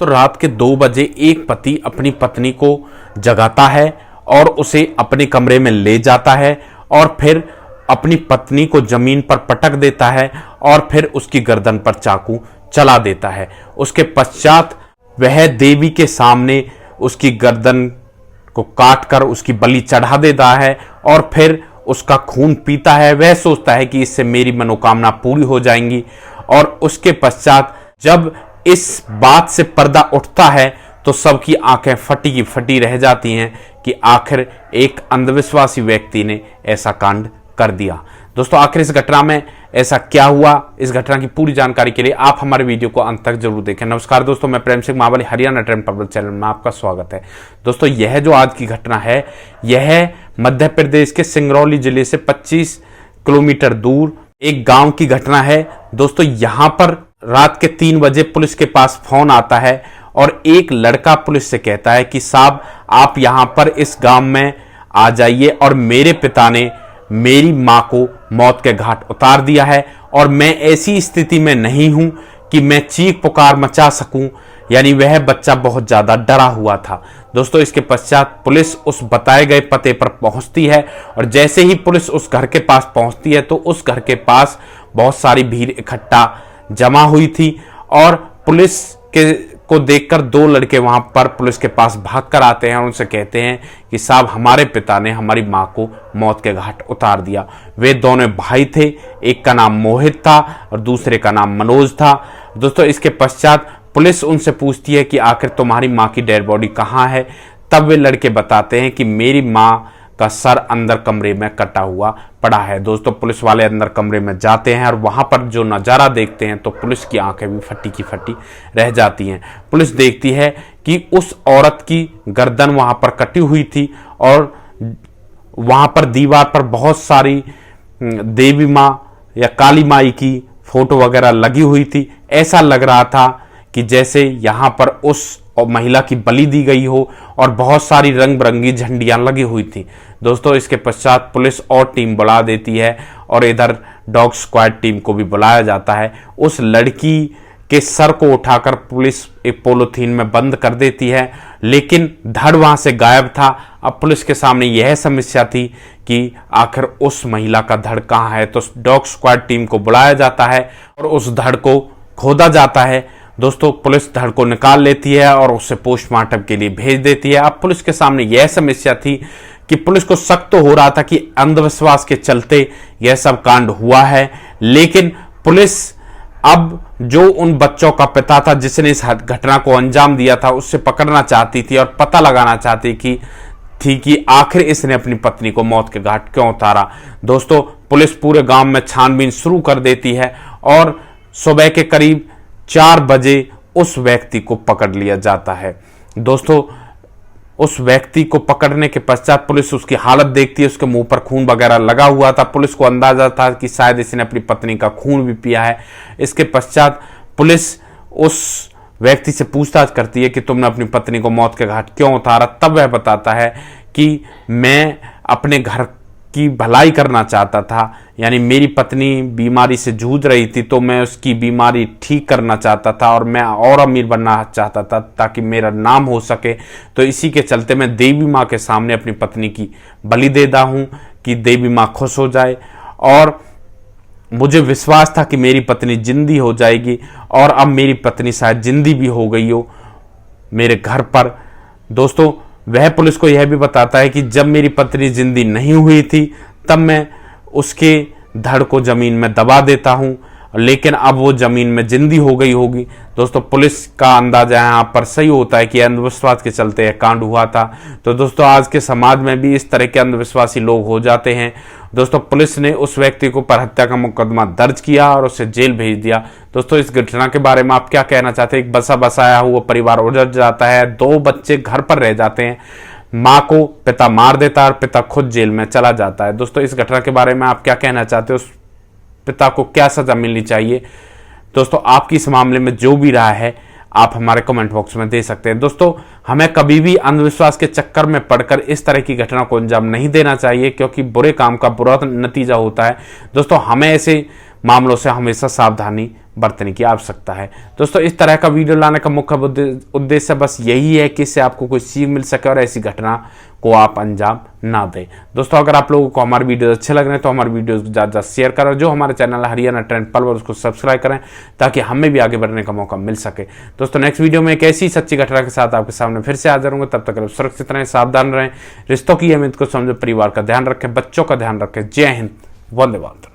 तो रात के 2 बजे एक पति अपनी पत्नी को जगाता है और उसे अपने कमरे में ले जाता है और फिर अपनी पत्नी को जमीन पर पटक देता है और फिर उसकी गर्दन पर चाकू चला देता है। उसके पश्चात वह देवी के सामने उसकी गर्दन को काटकर उसकी बलि चढ़ा देता है और फिर उसका खून पीता है। वह सोचता है कि इससे मेरी मनोकामना पूरी हो जाएंगी। और उसके पश्चात जब इस बात से पर्दा उठता है तो सबकी आंखें फटी की फटी रह जाती हैं कि आखिर एक अंधविश्वासी व्यक्ति ने ऐसा कांड कर दिया। दोस्तों, आखिर इस घटना में ऐसा क्या हुआ, इस घटना की पूरी जानकारी के लिए आप हमारे वीडियो को अंत तक जरूर देखें। नमस्कार दोस्तों, मैं प्रेम सिंह महाबली, हरियाणा ट्रेंड पब्लिक चैनल में आपका स्वागत है। दोस्तों, यह जो आज की घटना है यह मध्य प्रदेश के सिंगरौली जिले से 25 किलोमीटर दूर एक गांव की घटना है। दोस्तों, यहां पर रात के 3 बजे पुलिस के पास फोन आता है और एक लड़का पुलिस से कहता है कि साहब आप यहां पर इस गांव में आ जाइए और मेरे पिता ने मेरी मां को मौत के घाट उतार दिया है और मैं ऐसी स्थिति में नहीं हूं कि मैं चीख पुकार मचा सकूं। यानी वह बच्चा बहुत ज्यादा डरा हुआ था। दोस्तों, इसके पश्चात पुलिस उस बताए गए पते पर पहुंचती है और जैसे ही पुलिस उस घर के पास पहुंचती है तो उस घर के पास बहुत सारी भीड़ इकट्ठा जमा हुई थी और पुलिस को देखकर 2 लड़के वहां पर पुलिस के पास भागकर आते हैं और उनसे कहते हैं कि साहब हमारे पिता ने हमारी मां को मौत के घाट उतार दिया। वे दोनों भाई थे, एक का नाम मोहित था और दूसरे का नाम मनोज था। दोस्तों, इसके पश्चात पुलिस उनसे पूछती है कि आखिर तुम्हारी मां की डेड बॉडी कहां है। तब वे लड़के बताते हैं कि मेरी मां का सर अंदर कमरे में कटा हुआ पड़ा है। दोस्तों, पुलिस वाले अंदर कमरे में जाते हैं और वहां पर जो नजारा देखते हैं तो पुलिस की आंखें भी फटी की फटी रह जाती हैं। पुलिस देखती है कि उस औरत की गर्दन वहां पर कटी हुई थी और वहां पर दीवार पर बहुत सारी देवी मां या काली माई की फोटो वगैरह लगी हुई थी। ऐसा लग रहा था कि जैसे यहां पर उस और महिला की बलि दी गई हो और बहुत सारी रंग बिरंगी झंडियां लगी हुई थी। दोस्तों, इसके पश्चात पुलिस और टीम बुला देती है और इधर डॉग स्क्वाड टीम को भी बुलाया जाता है। उस लड़की के सर को उठाकर पुलिस एक पॉलीथीन में बंद कर देती है, लेकिन धड़ वहां से गायब था। अब पुलिस के सामने यह समस्या थी कि आखिर उस महिला का धड़ कहां है। तो डॉग स्क्वाड टीम को बुलाया जाता है और उस धड़ को खोदा जाता है। दोस्तों, पुलिस धड़ को निकाल लेती है और उसे पोस्टमार्टम के लिए भेज देती है। अब पुलिस के सामने यह समस्या थी कि पुलिस को शक तो हो रहा था कि अंधविश्वास के चलते यह सब कांड हुआ है, लेकिन पुलिस अब जो उन बच्चों का पिता था जिसने इस घटना को अंजाम दिया था उससे पकड़ना चाहती थी और पता लगाना चाहती थी कि आखिर इसने अपनी पत्नी को मौत के घाट क्यों उतारा। दोस्तों, पुलिस पूरे गांव में छानबीन शुरू कर देती है और सुबह के करीब 4 बजे उस व्यक्ति को पकड़ लिया जाता है। दोस्तों, उस व्यक्ति को पकड़ने के पश्चात पुलिस उसकी हालत देखती है, उसके मुंह पर खून वगैरह लगा हुआ था। पुलिस को अंदाजा था कि शायद इसने अपनी पत्नी का खून भी पिया है। इसके पश्चात पुलिस उस व्यक्ति से पूछताछ करती है कि तुमने अपनी पत्नी को मौत के घाट क्यों उतारा। तब वह बताता है कि मैं अपने घर की भलाई करना चाहता था। यानी मेरी पत्नी बीमारी से जूझ रही थी तो मैं उसकी बीमारी ठीक करना चाहता था और मैं और अमीर बनना चाहता था ताकि मेरा नाम हो सके। तो इसी के चलते मैं देवी माँ के सामने अपनी पत्नी की बलि देता हूँ कि देवी माँ खुश हो जाए। और मुझे विश्वास था कि मेरी पत्नी जिंदी हो जाएगी और अब मेरी पत्नी शायद जिंदी भी हो गई हो मेरे घर पर। दोस्तों, वह पुलिस को यह भी बताता है कि जब मेरी पत्नी जिंदी नहीं हुई थी तब मैं उसके धड़ को जमीन में दबा देता हूं, लेकिन अब वो जमीन में जिंदी हो गई होगी। दोस्तों, पुलिस का अंदाजा यहाँ पर सही होता है कि अंधविश्वास के चलते यह कांड हुआ था। तो दोस्तों, आज के समाज में भी इस तरह के अंधविश्वासी लोग हो जाते हैं। दोस्तों, पुलिस ने उस व्यक्ति को पर हत्या का मुकदमा दर्ज किया और उसे जेल भेज दिया। दोस्तों, इस घटना के बारे में आप क्या कहना चाहते हैं? एक बसा बसाया हुआ परिवार उजड़ जाता है, 2 बच्चे घर पर रह जाते हैं, मां को पिता मार देता है और पिता खुद जेल में चला जाता है। दोस्तों, इस घटना के बारे में आप क्या कहना चाहते हो? उस पिता को क्या सजा मिलनी चाहिए? दोस्तों, आपकी इस मामले में जो भी राय है आप हमारे कमेंट बॉक्स में दे सकते हैं। दोस्तों, हमें कभी भी अंधविश्वास के चक्कर में पड़कर इस तरह की घटना को अंजाम नहीं देना चाहिए, क्योंकि बुरे काम का बुरा नतीजा होता है। दोस्तों, हमें ऐसे मामलों से हमेशा सावधानी बरतने की आवश्यकता है। दोस्तों इस तरह का वीडियो लाने का मुख्य उद्देश्य बस यही है कि इससे आपको कोई सीख मिल सके और ऐसी घटना को आप अंजाम ना दें। दोस्तों अगर आप लोगों को हमारे वीडियो अच्छे लग रहे हैं तो हमारे वीडियो को ज़्यादा शेयर करें, जो हमारे चैनल हरियाणा ट्रेंड पल भर उसको सब्सक्राइब करें ताकि हमें भी आगे बढ़ने का मौका मिल सके। दोस्तों नेक्स्ट वीडियो में एक ऐसी सच्ची घटना के साथ आपके सामने फिर से हाजिर होंगे। तब तक आप सुरक्षित रहें, सावधान रहें, रिश्तों की अहमियत को समझो, परिवार का ध्यान रखें, बच्चों का ध्यान रखें। जय हिंद, वंदे मातरम।